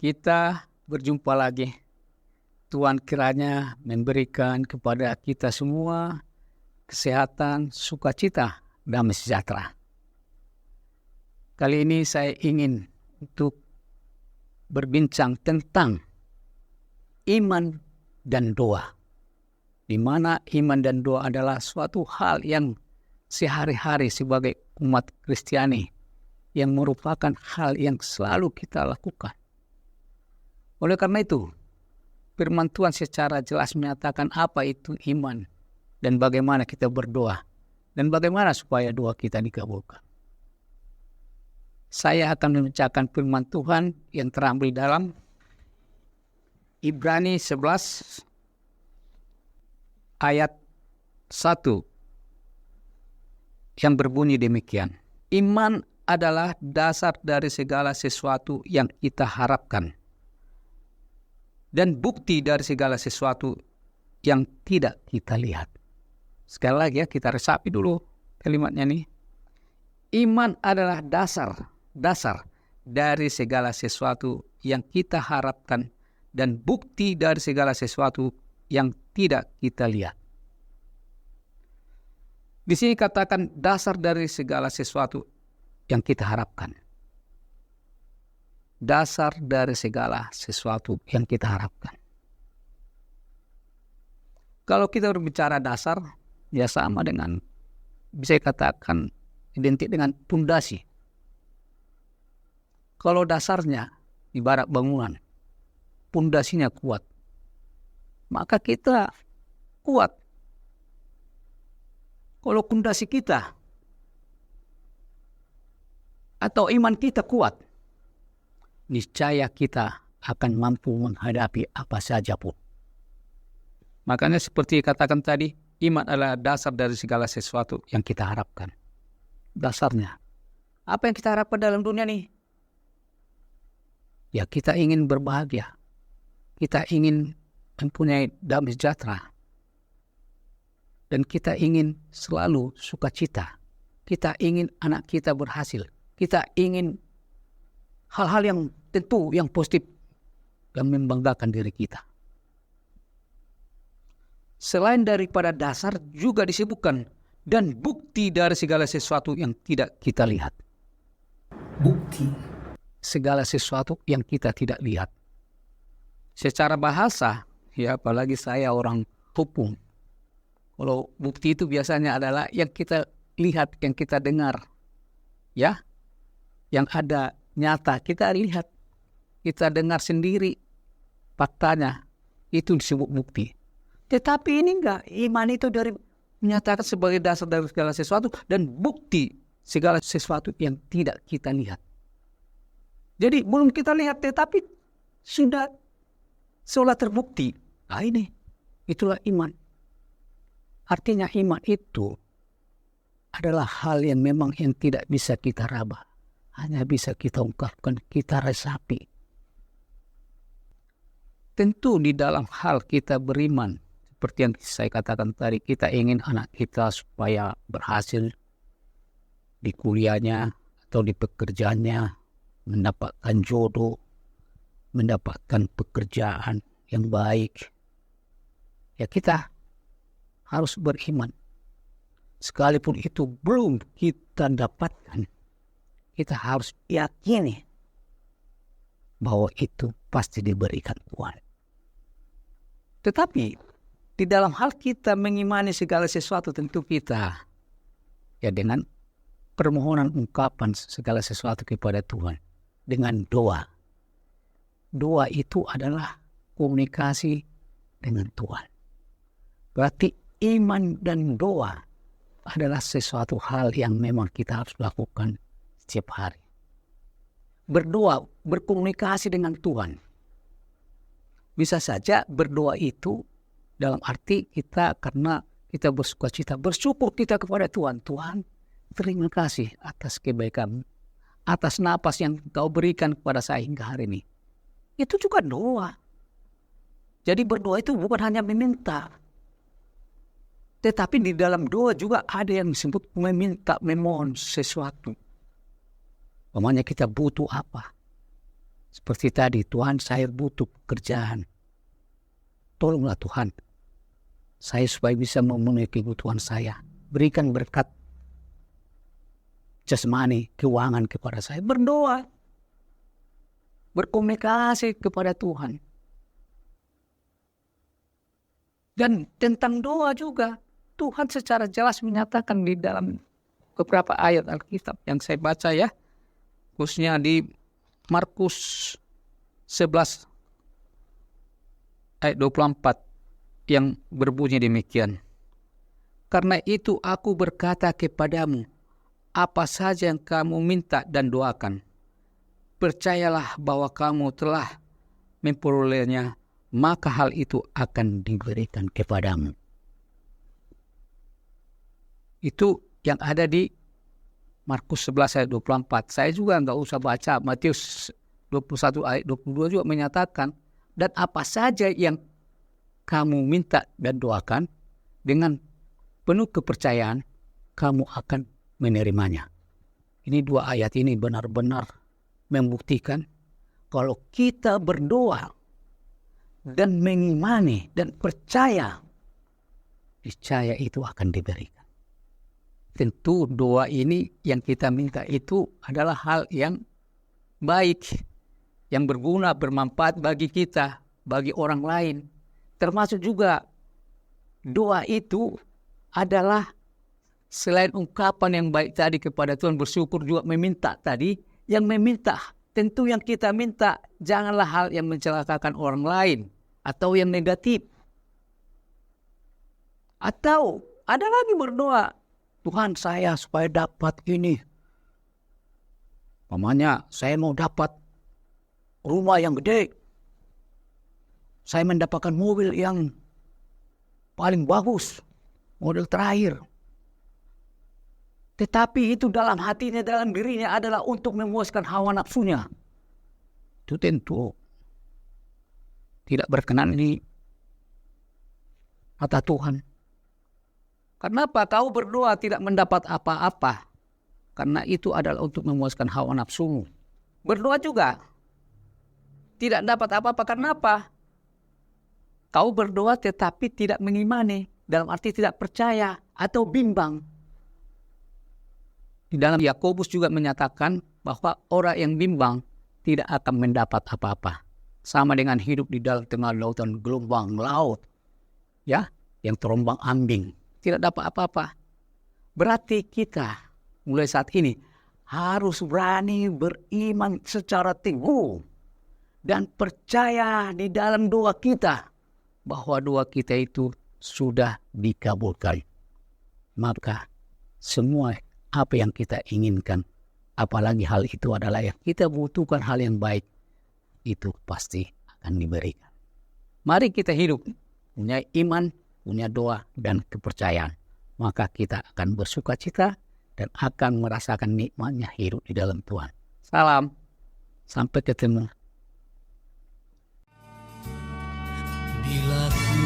Kita berjumpa lagi. Tuhan kiranya memberikan kepada kita semua kesehatan, sukacita, damai sejahtera. Kali ini saya ingin untuk berbincang tentang iman dan doa. Di mana iman dan doa adalah suatu hal yang sehari-hari sebagai umat Kristiani yang merupakan hal yang selalu kita lakukan. Oleh karena itu, firman Tuhan secara jelas menyatakan apa itu iman dan bagaimana kita berdoa dan bagaimana supaya doa kita dikabulkan. Saya akan membacakan firman Tuhan yang terambil dalam Ibrani 11 ayat 1 yang berbunyi demikian. Iman adalah dasar dari segala sesuatu yang kita harapkan dan bukti dari segala sesuatu yang tidak kita lihat. Sekali lagi ya, kita resapi dulu kalimatnya nih. Iman adalah dasar dari segala sesuatu yang kita harapkan dan bukti dari segala sesuatu yang tidak kita lihat. Di sini katakan dasar dari segala sesuatu yang kita harapkan. Dasar dari segala sesuatu yang kita harapkan. Kalau kita berbicara dasar, ya sama dengan, bisa dikatakan identik dengan pondasi. Kalau dasarnya ibarat bangunan, pondasinya kuat, maka kita kuat. Kalau pondasi kita atau iman kita kuat, niscaya kita akan mampu menghadapi apa saja pun. Makanya seperti katakan tadi, iman adalah dasar dari segala sesuatu yang kita harapkan. Dasarnya. Apa yang kita harapkan dalam dunia ini? Ya, kita ingin berbahagia. Kita ingin mempunyai damai sejahtera. Dan kita ingin selalu sukacita. Kita ingin anak kita berhasil. Kita ingin hal-hal yang tentu, yang positif, yang membanggakan diri kita. Selain daripada dasar juga disebutkan dan bukti dari segala sesuatu yang tidak kita lihat. Bukti segala sesuatu yang kita tidak lihat. Secara bahasa, ya apalagi saya orang hukum. Kalau bukti itu biasanya adalah yang kita lihat, yang kita dengar. Ya, yang ada nyata, kita lihat, kita dengar sendiri faktanya, itu disebut bukti. Tetapi ini enggak, iman itu dari menyatakan sebagai dasar dari segala sesuatu dan bukti segala sesuatu yang tidak kita lihat. Jadi belum kita lihat tetapi sudah seolah terbukti. Nah ini, itulah iman. Artinya iman itu adalah hal yang memang yang tidak bisa kita raba. Hanya bisa kita ungkapkan, kita resapi. Tentu di dalam hal kita beriman, seperti yang saya katakan tadi, kita ingin anak kita supaya berhasil di kuliahnya atau di pekerjaannya, mendapatkan jodoh, mendapatkan pekerjaan yang baik. Ya kita harus beriman. Sekalipun itu belum kita dapatkan, kita harus yakini bahwa itu pasti diberikan Tuhan. Tetapi di dalam hal kita mengimani segala sesuatu, tentu kita ya dengan permohonan ungkapan segala sesuatu kepada Tuhan dengan doa. Doa itu adalah komunikasi dengan Tuhan. Berarti iman dan doa adalah sesuatu hal yang memang kita harus lakukan setiap hari. Berdoa, berkomunikasi dengan Tuhan. Bisa saja berdoa itu dalam arti kita karena kita bersukacita, bersyukur kita kepada Tuhan. Tuhan, terima kasih atas kebaikan, atas napas yang Kau berikan kepada saya hingga hari ini. Itu juga doa. Jadi berdoa itu bukan hanya meminta, tetapi di dalam doa juga ada yang disebut meminta, memohon sesuatu. Umpamanya kita butuh apa? Seperti tadi, Tuhan saya butuh pekerjaan. Tolonglah Tuhan, saya supaya bisa memenuhi kebutuhan saya. Berikan berkat jasmani, keuangan kepada saya. Berdoa, berkomunikasi kepada Tuhan. Dan tentang doa juga, Tuhan secara jelas menyatakan di dalam beberapa ayat Alkitab yang saya baca ya, khususnya di Markus 11 ayat 24 yang berbunyi demikian. Karena itu aku berkata kepadamu, apa saja yang kamu minta dan doakan, percayalah bahwa kamu telah memperolehnya, maka hal itu akan diberikan kepadamu. Itu yang ada di Markus 11 ayat 24. Saya juga enggak usah baca Matius 21 ayat 22 juga menyatakan, dan apa saja yang kamu minta dan doakan dengan penuh kepercayaan, kamu akan menerimanya. Ini dua ayat ini benar-benar membuktikan kalau kita berdoa dan mengimani dan percaya, niscaya itu akan diberikan. Tentu doa ini yang kita minta itu adalah hal yang baik, yang berguna, bermanfaat bagi kita, bagi orang lain. Termasuk juga doa itu adalah selain ungkapan yang baik tadi kepada Tuhan, bersyukur juga meminta tadi, yang meminta, tentu yang kita minta janganlah hal yang mencelakakan orang lain atau yang negatif. Atau ada lagi berdoa, Tuhan saya supaya dapat ini. Mamanya saya mau dapat rumah yang gede. Saya mendapatkan mobil yang paling bagus, model terakhir. Tetapi itu dalam hatinya, dalam dirinya adalah untuk memuaskan hawa nafsunya. Itu tentu tidak berkenan di mata Tuhan. Kenapa kau berdoa tidak mendapat apa-apa? Karena itu adalah untuk memuaskan hawa nafsumu. Berdoa juga tidak dapat apa-apa. Karena apa? Kau berdoa tetapi tidak mengimani, dalam arti tidak percaya atau bimbang. Di dalam Yakobus juga menyatakan bahwa orang yang bimbang tidak akan mendapat apa-apa. Sama dengan hidup di dalam tengah lautan gelombang laut, ya, yang terombang ambing, tidak dapat apa-apa. Berarti kita mulai saat ini harus berani beriman secara teguh dan percaya di dalam doa kita bahwa doa kita itu sudah dikabulkan. Maka semua apa yang kita inginkan, apalagi hal itu adalah yang kita butuhkan, hal yang baik, itu pasti akan diberikan. Mari kita hidup punya iman, punya doa dan kepercayaan. Maka kita akan bersuka cita dan akan merasakan nikmatnya hidup di dalam Tuhan. Salam, sampai ketemu. Bila ku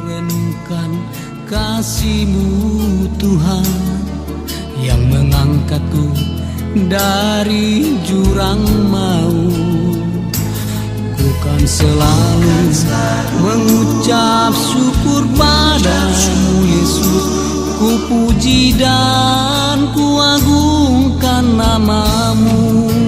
renungkan kasih-Mu Tuhan yang mengangkatku dari jurang maut, ku kan selalu mengucap syukur padamu Yesus. Ku puji dan ku agungkan nama-Mu.